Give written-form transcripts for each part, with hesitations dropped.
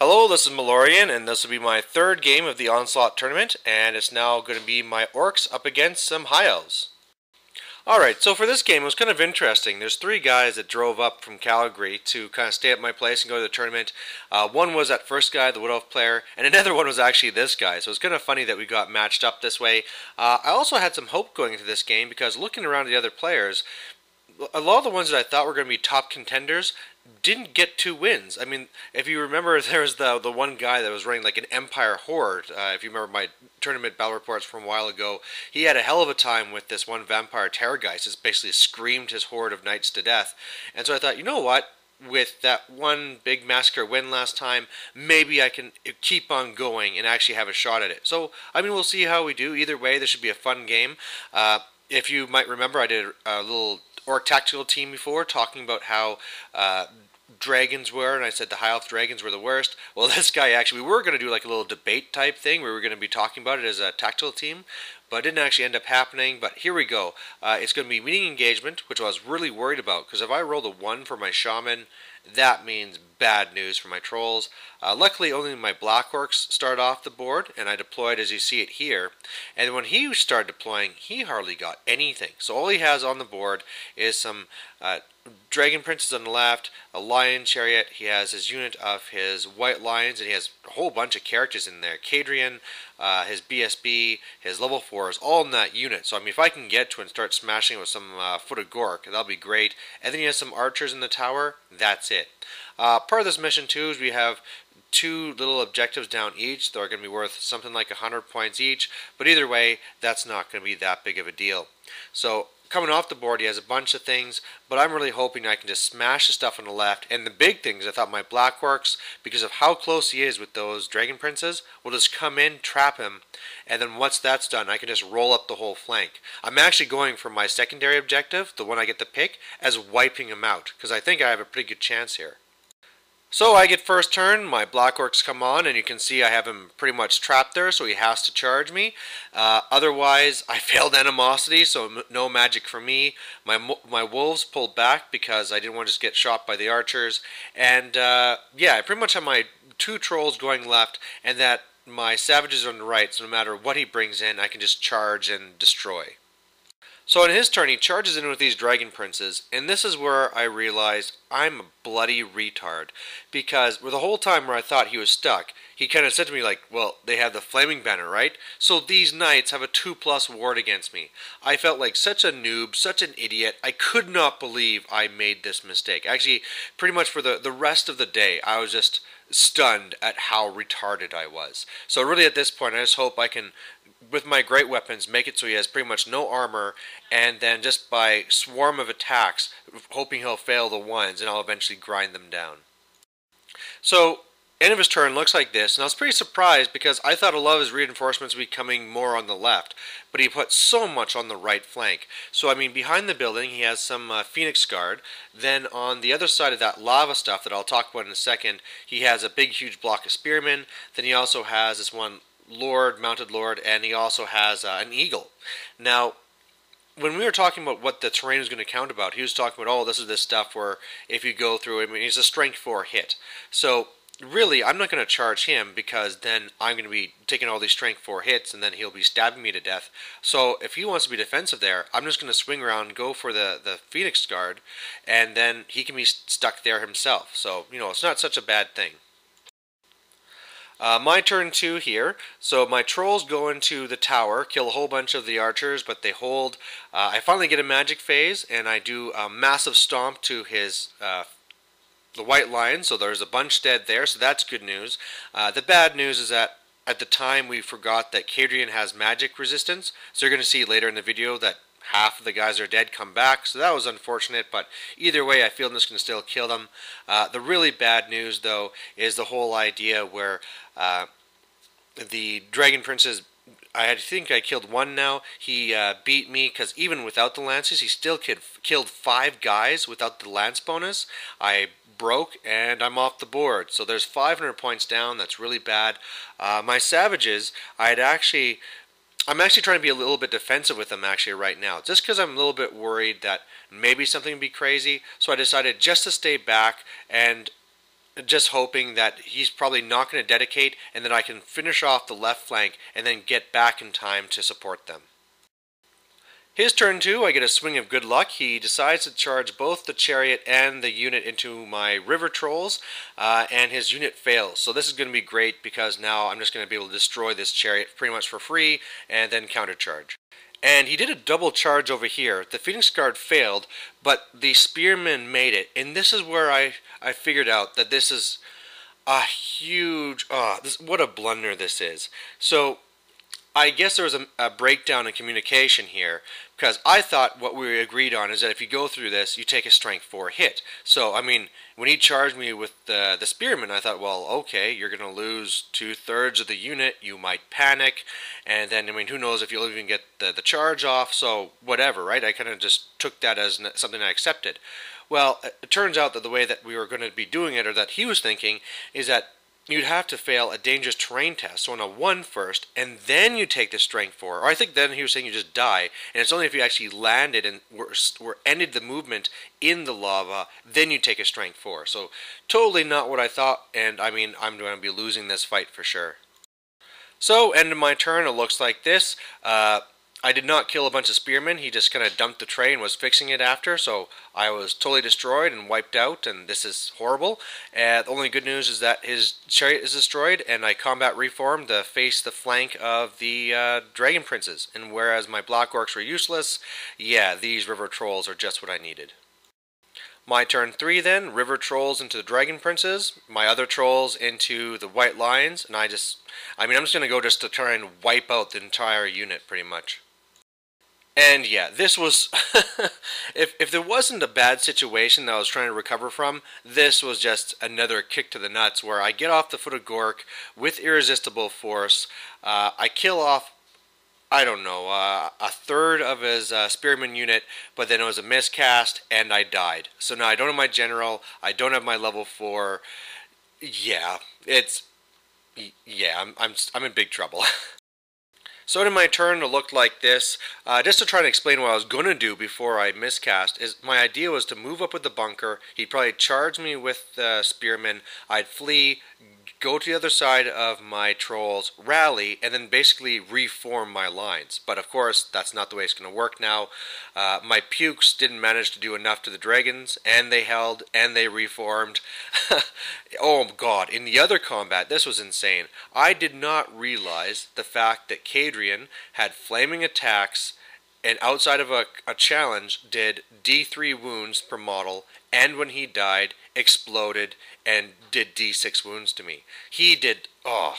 Hello, this is Malorian, and this will be my third game of the Onslaught tournament, and it's now going to be my Orcs up against some High Elves. Alright, so for this game, it was kind of interesting. There's three guys that drove up from Calgary to kind of stay at my place and go to the tournament. One was that first guy, the Wood Elf player, and another one was actually this guy, so it's kind of funny that we got matched up this way. I also had some hope going into this game because looking around at the other players, a lot of the ones that I thought were going to be top contenders didn't get 2 wins. I mean, if you remember, there was the one guy that was running like an Empire Horde. If you remember my tournament battle reports from a while ago, he had a hell of a time with this one Vampire Terrorgeist. Just basically screamed his horde of knights to death. And so I thought, you know what? With that one big massacre win last time, maybe I can keep on going and actually have a shot at it. So, I mean, we'll see how we do. Either way, this should be a fun game. If you might remember, I did a little Orc tactical team before, talking about how dragons were, and I said the High Elf dragons were the worst. Well, this guy actually, we were going to do like a little debate type thing where we were going to be talking about it as a tactical team, but it didn't actually end up happening. But here we go. It's going to be meeting engagement, which I was really worried about, because if I rolled a 1 for my shaman, that means bad news for my trolls. Luckily, only my Black Orcs started off the board, and I deployed as you see it here. And when he started deploying, he hardly got anything. So all he has on the board is some Dragon Princes on the left, a Lion Chariot. He has his unit of his White Lions, and he has a whole bunch of characters in there. Cadrian, his BSB, his level 4s, all in that unit. So I mean, if I can get to and start smashing it with some Foot of Gork, that'll be great. And then he has some archers in the tower. That's it. Part of this mission too is we have 2 little objectives down each. They're going to be worth something like 100 points each. But either way, that's not going to be that big of a deal. So coming off the board, he has a bunch of things, but I'm really hoping I can just smash the stuff on the left. And the big thing is I thought my Black Orcs, because of how close he is with those Dragon Princes, will just come in, trap him, and then once that's done, I can just roll up the whole flank. I'm actually going for my secondary objective, the one I get to pick, as wiping him out, because I think I have a pretty good chance here. So I get first turn, my Black Orcs come on, and you can see I have him pretty much trapped there, so he has to charge me. Otherwise, I failed animosity, so no magic for me. My wolves pulled back because I didn't want to just get shot by the archers. And yeah, I pretty much have my 2 trolls going left, and that my savages are on the right, so no matter what he brings in, I can just charge and destroy. So in his turn, he charges in with these Dragon Princes, and this is where I realized I'm a bloody retard. Because the whole time where I thought he was stuck, he kind of said to me like, well, they have the Flaming Banner, right? So these knights have a 2+ ward against me. I felt like such a noob, such an idiot. I could not believe I made this mistake. Actually, pretty much for the rest of the day, I was just stunned at how retarded I was. So really at this point, I just hope I can, with my great weapons, make it so he has pretty much no armor, and then just by swarm of attacks, hoping he'll fail the ones, and I'll eventually grind them down. So, end of his turn looks like this, and I was pretty surprised because I thought a lot of his reinforcements would be coming more on the left, but he put so much on the right flank. So, I mean, behind the building, he has some Phoenix Guard. Then on the other side of that lava stuff that I'll talk about in a second, he has a big, huge block of spearmen. Then he also has this one Lord, Mounted Lord, and he also has an eagle. Now, when we were talking about what the terrain was going to count about, he was talking about, oh, this is this stuff where if you go through it, I mean, it's a strength 4 hit. So, really, I'm not going to charge him because then I'm going to be taking all these strength 4 hits and then he'll be stabbing me to death. So, if he wants to be defensive there, I'm just going to swing around, go for the Phoenix Guard, and then he can be stuck there himself. So, you know, it's not such a bad thing. My turn 2 here. So my trolls go into the tower, kill a whole bunch of the archers, but they hold. I finally get a magic phase, and I do a massive stomp to his the White Lion. So there's a bunch dead there, so that's good news. The bad news is that at the time we forgot that Cadrian has magic resistance. So you're going to see later in the video that half of the guys are dead, come back, so that was unfortunate, but either way I feel I'm just going to still kill them. The really bad news though is the whole idea where the Dragon Princes, I think I killed one now. He beat me because even without the lances he still killed 5 guys without the lance bonus. I broke and I'm off the board, so there's 500 points down. That's really bad. My savages, I'm actually trying to be a little bit defensive with them actually right now, just because I'm a little bit worried that maybe something would be crazy. So I decided just to stay back, and just hoping that he's probably not going to dedicate, and then I can finish off the left flank and then get back in time to support them. His turn 2, I get a swing of good luck. He decides to charge both the chariot and the unit into my river trolls, and his unit fails. So this is going to be great because now I'm just going to be able to destroy this chariot pretty much for free and then countercharge. And he did a double charge over here. The Phoenix Guard failed, but the Spearmen made it. And this is where I figured out that this is a huge... what a blunder this is. So I guess there was a breakdown in communication here, because I thought what we agreed on is that if you go through this, you take a strength 4 hit. So, I mean, when he charged me with the Spearman, I thought, well, okay, you're going to lose 2/3 of the unit, you might panic, and then, I mean, who knows if you'll even get the charge off, so whatever, right? I kind of just took that as something I accepted. Well, it turns out that the way that we were going to be doing it, or that he was thinking, is that you'd have to fail a dangerous terrain test, so on a 1 first, and then you take the strength 4. Or I think then he was saying you just die, and it's only if you actually landed and were ended the movement in the lava, then you take a strength 4. So totally not what I thought, and I mean, I'm going to be losing this fight for sure. So, end of my turn, it looks like this. I did not kill a bunch of spearmen. He just kind of dumped the tray and was fixing it after, so I was totally destroyed and wiped out, and this is horrible. The only good news is that his chariot is destroyed, and I combat reformed to face the flank of the dragon princes. And whereas my black orcs were useless, yeah, these river trolls are just what I needed. My turn 3 then, river trolls into the dragon princes, my other trolls into the white lions, and I'm just going to go just to try and wipe out the entire unit pretty much. And yeah, this was, if there wasn't a bad situation that I was trying to recover from, this was just another kick to the nuts where I get off the foot of Gork with irresistible force. I kill off, I don't know, a third of his spearman unit, but then it was a miscast and I died. So now I don't have my general, I don't have my level 4. Yeah, I'm in big trouble. So in my turn, it looked like this. Just to try and explain what I was going to do before I miscast, is my idea was to move up with the bunker. He'd probably charge me with the spearmen. I'd flee, go to the other side of my trolls, rally, and then basically reform my lines. But of course, that's not the way it's going to work now. My pukes didn't manage to do enough to the dragons, and they held, and they reformed. Oh god, in the other combat, this was insane. I did not realize the fact that Cadrian had flaming attacks, and outside of a challenge, did D3 wounds per model, and when he died, exploded, and did D6 wounds to me. He did, oh,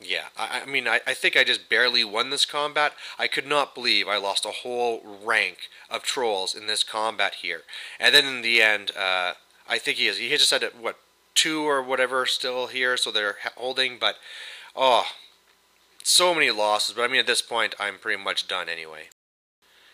yeah. I mean, I think I just barely won this combat. I could not believe I lost a whole rank of trolls in this combat here. And then in the end, I think he just had, what, 2 or whatever still here, so they're holding, but, oh, so many losses. But I mean, at this point, I'm pretty much done anyway.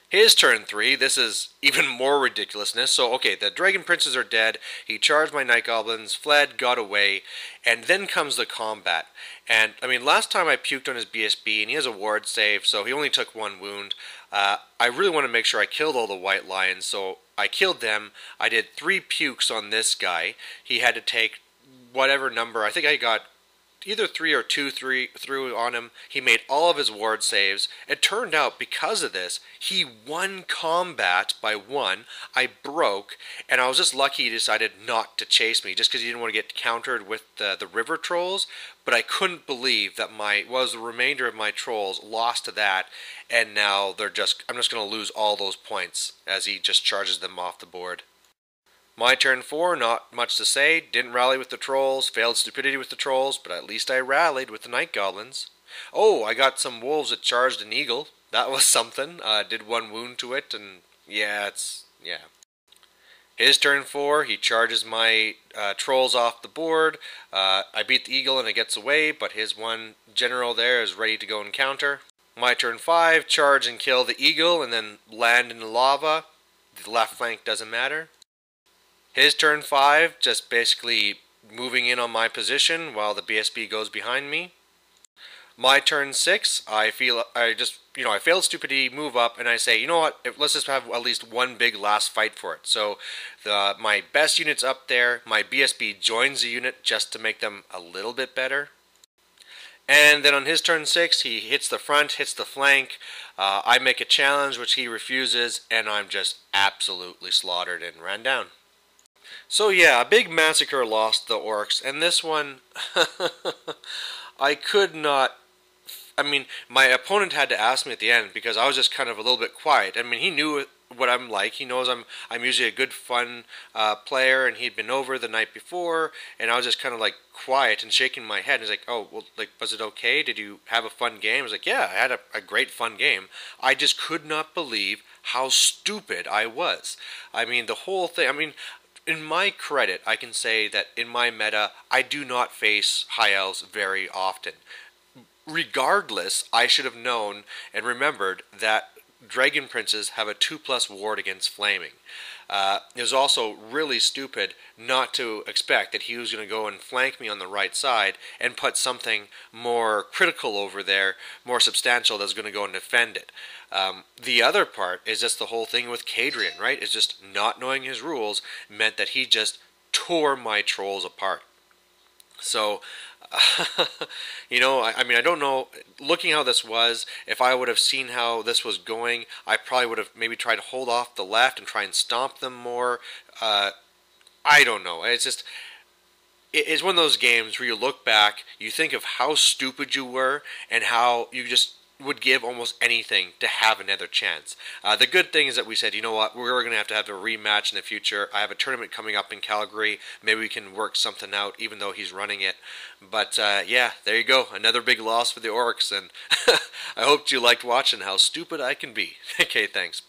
His turn 3, this is even more ridiculousness. So, okay, the dragon princes are dead. He charged my night goblins, fled, got away, and then comes the combat. And, I mean, last time I puked on his BSB, and he has a ward save, so he only took 1 wound. I really want to make sure I killed all the white lions, so I killed them. I did 3 pukes on this guy. He had to take whatever number. I think I got either 3 or 2 through on him. He made all of his ward saves. It turned out, because of this, he won combat by 1. I broke, and I was just lucky he decided not to chase me, just because he didn't want to get countered with the river trolls. But I couldn't believe that the remainder of my trolls lost to that, and now I'm just going to lose all those points as he just charges them off the board. My turn 4, not much to say. Didn't rally with the trolls, failed stupidity with the trolls, but at least I rallied with the night goblins. Oh, I got some wolves that charged an eagle. That was something. Did 1 wound to it, and yeah. His turn 4, he charges my trolls off the board. I beat the eagle and it gets away, but his 1 general there is ready to go and counter. My turn 5, charge and kill the eagle and then land in the lava. The left flank doesn't matter. His turn 5, just basically moving in on my position while the BSB goes behind me. My turn 6, I feel I just I failed stupidity, move up, and I say, you know what? Let's just have at least one big last fight for it. So my best unit's up there. My BSB joins the unit just to make them a little bit better. And then on his turn 6, he hits the front, hits the flank. I make a challenge, which he refuses, and I'm just absolutely slaughtered and ran down. So yeah, a big massacre lost the Orcs, and this one, I could not. I mean, my opponent had to ask me at the end because I was just kind of a little bit quiet. I mean, he knew what I'm like. He knows I'm usually a good, fun player, and he'd been over the night before, and I was just kind of like quiet and shaking my head. And he's like, "Oh, well, like, was it okay? Did you have a fun game?" I was like, "Yeah, I had a great, fun game." I just could not believe how stupid I was. I mean, the whole thing. I mean, in my credit, I can say that in my meta, I do not face high elves very often. Regardless, I should have known and remembered that dragon princes have a 2+ ward against flaming. It was also really stupid not to expect that he was going to go and flank me on the right side and put something more critical over there, more substantial, that's going to go and defend it. The other part is just the whole thing with Kadrian, right? Is just not knowing his rules meant that he just tore my trolls apart. So, I mean, I don't know, looking how this was, if I would have seen how this was going, I probably would have maybe tried to hold off the left and try and stomp them more. I don't know. It's just, it's one of those games where you look back, you think of how stupid you were, and how you just would give almost anything to have another chance. The good thing is that we said, you know what, we're going to have a rematch in the future. I have a tournament coming up in Calgary. Maybe we can work something out, even though he's running it. But yeah, there you go. Another big loss for the Orcs, and I hope you liked watching how stupid I can be. Okay, thanks. Bye.